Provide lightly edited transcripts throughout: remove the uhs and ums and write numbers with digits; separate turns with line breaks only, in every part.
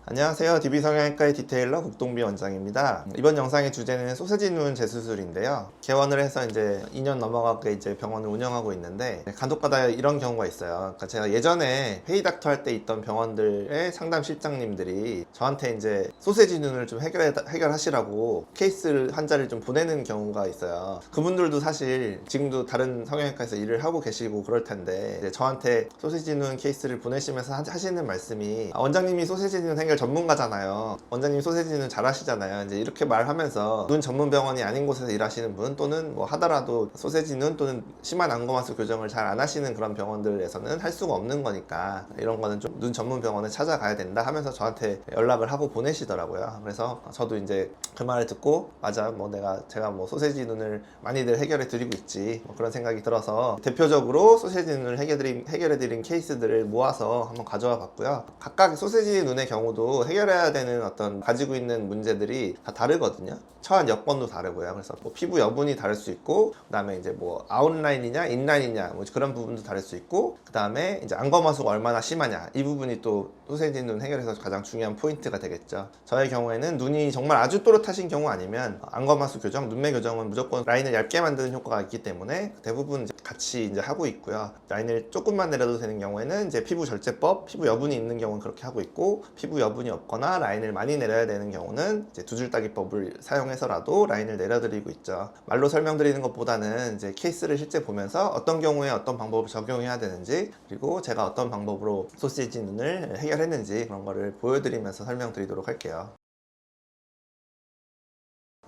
안녕하세요. DB성형외과의 디테일러 국동비 원장입니다. 이번 영상의 주제는 소세지 눈 재수술인데요. 개원을 해서 이제 2년 넘어가게 이제 병원을 운영하고 있는데 간혹가다 이런 경우가 있어요. 그러니까 제가 예전에 페이닥터 할 때 있던 병원들의 상담 실장님들이 저한테 이제 소세지 눈을 좀 해결하시라고 케이스를 환자를 좀 보내는 경우가 있어요. 그분들도 사실 지금도 다른 성형외과에서 일을 하고 계시고 그럴 텐데 이제 저한테 소세지 눈 케이스를 보내시면서 하시는 말씀이 원장님이 소세지 눈 해결 전문가잖아요. 원장님 소세지는 잘하시잖아요. 이제 이렇게 말하면서 눈 전문 병원이 아닌 곳에서 일하시는 분 또는 뭐 하더라도 소세지 눈 또는 심한 안검하수 교정을 잘 안 하시는 그런 병원들에서는 할 수가 없는 거니까 이런 거는 좀 눈 전문 병원에 찾아가야 된다 하면서 저한테 연락을 하고 보내시더라고요. 그래서 저도 이제 그 말을 듣고 맞아 뭐 제가 뭐 소세지 눈을 많이들 해결해 드리고 있지 뭐 그런 생각이 들어서 대표적으로 소세지 눈을 해결해 드린 케이스들을 모아서 한번 가져와 봤고요. 각각 소세지 눈의 경우도 해결해야 되는 어떤 가지고 있는 문제들이 다 다르거든요. 처한 여건도 다르고요. 그래서 뭐 피부 여분이 다를 수 있고, 그 다음에 이제 뭐 아웃라인이냐 인라인이냐 뭐 그런 부분도 다를 수 있고, 그 다음에 이제 안검하수가 얼마나 심하냐 이 부분이 또 소세지 눈 해결에서 가장 중요한 포인트가 되겠죠. 저의 경우에는 눈이 정말 아주 또렷하신 경우 아니면 안검하수 교정, 눈매 교정은 무조건 라인을 얇게 만드는 효과가 있기 때문에 대부분 이제 같이 이제 하고 있고요. 라인을 조금만 내려도 되는 경우에는 이제 피부 절제법, 피부 여분이 있는 경우는 그렇게 하고 있고, 피부 여분이 없거나 라인을 많이 내려야 되는 경우는 이제 두 줄 따기법을 사용해서라도 라인을 내려드리고 있죠. 말로 설명드리는 것보다는 이제 케이스를 실제 보면서 어떤 경우에 어떤 방법을 적용해야 되는지, 그리고 제가 어떤 방법으로 소시지 눈을 해결했는지 그런 거를 보여드리면서 설명드리도록 할게요.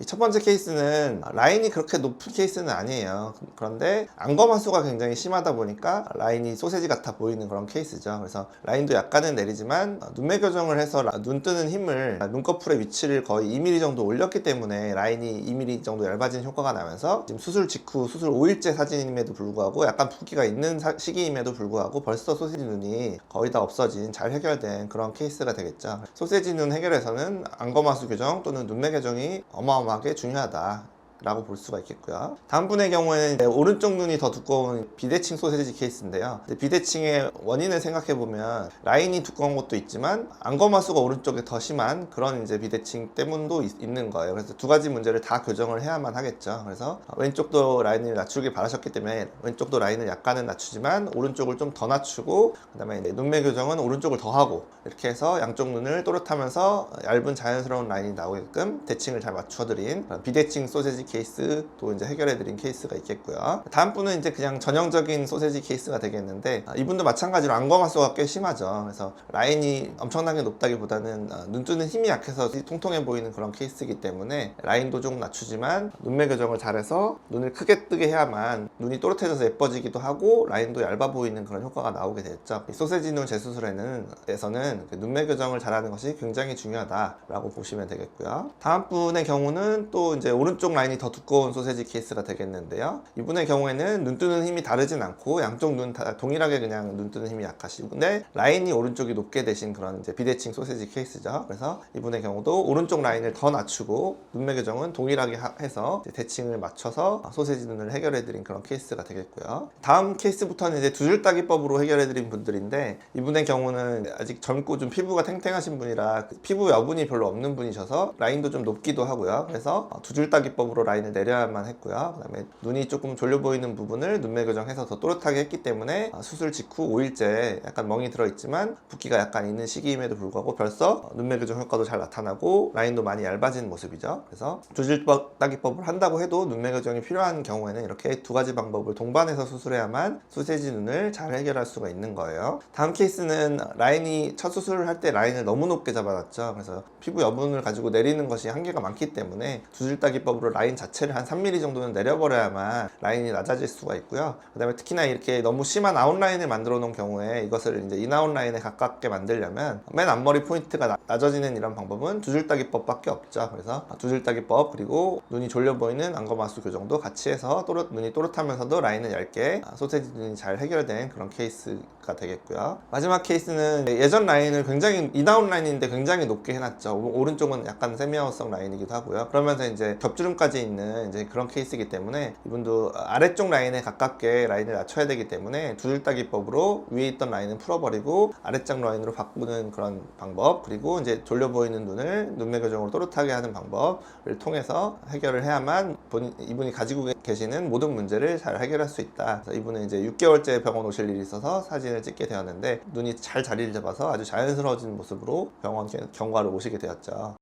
이 첫 번째 케이스는 라인이 그렇게 높은 케이스는 아니에요. 그런데 안검하수가 굉장히 심하다 보니까 라인이 소세지 같아 보이는 그런 케이스죠. 그래서 라인도 약간은 내리지만 눈매 교정을 해서 눈 뜨는 힘을 눈꺼풀의 위치를 거의 2mm 정도 올렸기 때문에 라인이 2mm 정도 얇아진 효과가 나면서 지금 수술 직후 수술 5일째 사진임에도 불구하고 약간 붓기가 있는 시기임에도 불구하고 벌써 소세지 눈이 거의 다 없어진 잘 해결된 그런 케이스가 되겠죠. 소세지 눈 해결에서는 안검하수 교정 또는 눈매 교정이 어마어마하게 중요하다 라고 볼 수가 있겠고요. 다음 분의 경우에는 오른쪽 눈이 더 두꺼운 비대칭 소세지 케이스인데요. 비대칭의 원인을 생각해 보면 라인이 두꺼운 것도 있지만 안검하수가 오른쪽에 더 심한 그런 이제 비대칭 때문도 있는 거예요. 그래서 두 가지 문제를 다 교정을 해야만 하겠죠. 그래서 왼쪽도 라인을 낮추길 바라셨기 때문에 왼쪽도 라인을 약간은 낮추지만 오른쪽을 좀 더 낮추고, 그 다음에 눈매 교정은 오른쪽을 더 하고, 이렇게 해서 양쪽 눈을 또렷하면서 얇은 자연스러운 라인이 나오게끔 대칭을 잘 맞춰드린 비대칭 소세지 케이스 또 이제 해결해드린 케이스가 있겠고요. 다음 분은 이제 그냥 전형적인 소세지 케이스가 되겠는데, 이분도 마찬가지로 안검하수가 꽤 심하죠. 그래서 라인이 엄청나게 높다기보다는 눈 뜨는 힘이 약해서 통통해 보이는 그런 케이스이기 때문에 라인도 조금 낮추지만 눈매 교정을 잘해서 눈을 크게 뜨게 해야만 눈이 또렷해져서 예뻐지기도 하고 라인도 얇아 보이는 그런 효과가 나오게 됐죠. 소세지 눈 재수술에서는 눈매 교정을 잘하는 것이 굉장히 중요하다라고 보시면 되겠고요. 다음 분의 경우는 또 이제 오른쪽 라인이 더 두꺼운 소세지 케이스가 되겠는데요. 이분의 경우에는 눈 뜨는 힘이 다르진 않고 양쪽 눈 다 동일하게 그냥 눈 뜨는 힘이 약하시고, 근데 라인이 오른쪽이 높게 되신 그런 이제 비대칭 소세지 케이스죠. 그래서 이분의 경우도 오른쪽 라인을 더 낮추고 눈매 교정은 동일하게 해서 대칭을 맞춰서 소세지 눈을 해결해드린 그런 케이스가 되겠고요. 다음 케이스부터는 이제 두 줄 따기법으로 해결해드린 분들인데, 이분의 경우는 아직 젊고 좀 피부가 탱탱하신 분이라 피부 여분이 별로 없는 분이셔서 라인도 좀 높기도 하고요. 그래서 두 줄 따기법으로 라인을 내려야만 했고요. 그 다음에 눈이 조금 졸려 보이는 부분을 눈매 교정해서 더 또렷하게 했기 때문에 수술 직후 5일째 약간 멍이 들어있지만 붓기가 약간 있는 시기임에도 불구하고 벌써 눈매 교정 효과도 잘 나타나고 라인도 많이 얇아진 모습이죠. 그래서 두 줄 따기법을 한다고 해도 눈매 교정이 필요한 경우에는 이렇게 두 가지 방법을 동반해서 수술해야만 소세지 눈을 잘 해결할 수가 있는 거예요. 다음 케이스는 라인이 첫 수술을 할 때 라인을 너무 높게 잡아놨죠. 그래서 피부 여분을 가지고 내리는 것이 한계가 많기 때문에 두 줄 따기법으로 라인 자체를 한 3mm 정도는 내려버려야만 라인이 낮아질 수가 있고요. 그 다음에 특히나 이렇게 너무 심한 아웃라인을 만들어 놓은 경우에 이것을 이제 인아웃라인에 가깝게 만들려면 맨 앞머리 포인트가 낮아지는 이런 방법은 두 줄 따기법 밖에 없죠. 그래서 두 줄 따기법 그리고 눈이 졸려 보이는 안검하수 교정도 같이 해서 눈이 또렷하면서도 라인을 얇게 소세지 눈이 잘 해결된 그런 케이스가 되겠고요. 마지막 케이스는 예전 라인을 굉장히 인아웃 라인인데 굉장히 높게 해놨죠. 오른쪽은 약간 세미아웃성 라인이기도 하고요. 그러면서 이제 겹주름까지 있는 이제 그런 케이스이기 때문에 이분도 아래쪽 라인에 가깝게 라인을 낮춰야 되기 때문에 두들따기법으로 위에 있던 라인은 풀어버리고 아래쪽 라인으로 바꾸는 그런 방법, 그리고 이제 졸려 보이는 눈을 눈매 교정으로 또렷하게 하는 방법을 통해서 해결을 해야만 이분이 가지고 계시는 모든 문제를 잘 해결할 수 있다. 그래서 이분은 이제 6개월째 병원 오실 일이 있어서 사진을 찍게 되었는데 눈이 잘 자리를 잡아서 아주 자연스러워진 모습으로 병원 경과를 오시게 되었죠.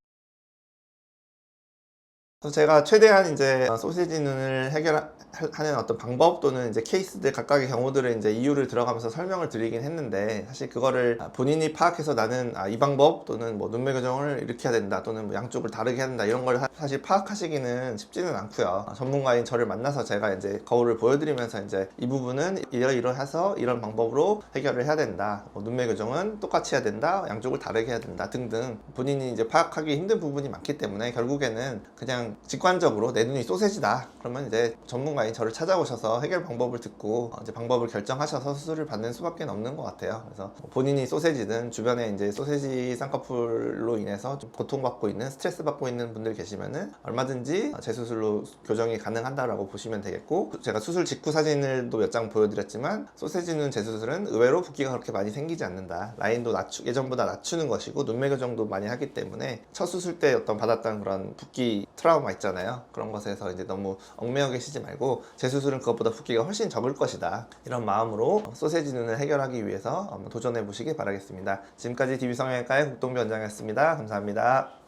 그래서 제가 최대한 이제 소시지 눈을 해결하는 어떤 방법 또는 이제 케이스들 각각의 경우들을 이제 이유를 들어가면서 설명을 드리긴 했는데, 사실 그거를 본인이 파악해서 나는 이 방법 또는 뭐 눈매 교정을 이렇게 해야 된다 또는 뭐 양쪽을 다르게 해야 된다 이런 걸 사실 파악하시기는 쉽지는 않고요. 전문가인 저를 만나서 제가 이제 거울을 보여드리면서 이제 이 부분은 이러이러해서 이런 방법으로 해결을 해야 된다, 뭐 눈매 교정은 똑같이 해야 된다, 양쪽을 다르게 해야 된다 등등 본인이 이제 파악하기 힘든 부분이 많기 때문에 결국에는 그냥 직관적으로 내 눈이 소세지다 그러면 이제 전문가인 저를 찾아오셔서 해결 방법을 듣고 이제 방법을 결정하셔서 수술을 받는 수밖에 없는 것 같아요. 그래서 본인이 소세지든 주변에 이제 소세지 쌍꺼풀로 인해서 좀 고통받고 있는, 스트레스 받고 있는 분들 계시면은 얼마든지 재수술로 교정이 가능하다라고 보시면 되겠고, 제가 수술 직후 사진을도 몇 장 보여드렸지만 소세지 눈 재수술은 의외로 붓기가 그렇게 많이 생기지 않는다. 라인도 예전보다 낮추는 것이고 눈매 교정도 많이 하기 때문에 첫 수술 때 어떤 받았던 그런 붓기 트라우마 있잖아요. 그런 것에서 이제 너무 얽매여 계시지 말고 재수술은 그것보다 붓기가 훨씬 적을 것이다, 이런 마음으로 소세지 눈을 해결하기 위해서 한번 도전해 보시기 바라겠습니다. 지금까지 DB성형외과의 국동비 원장이었습니다. 감사합니다.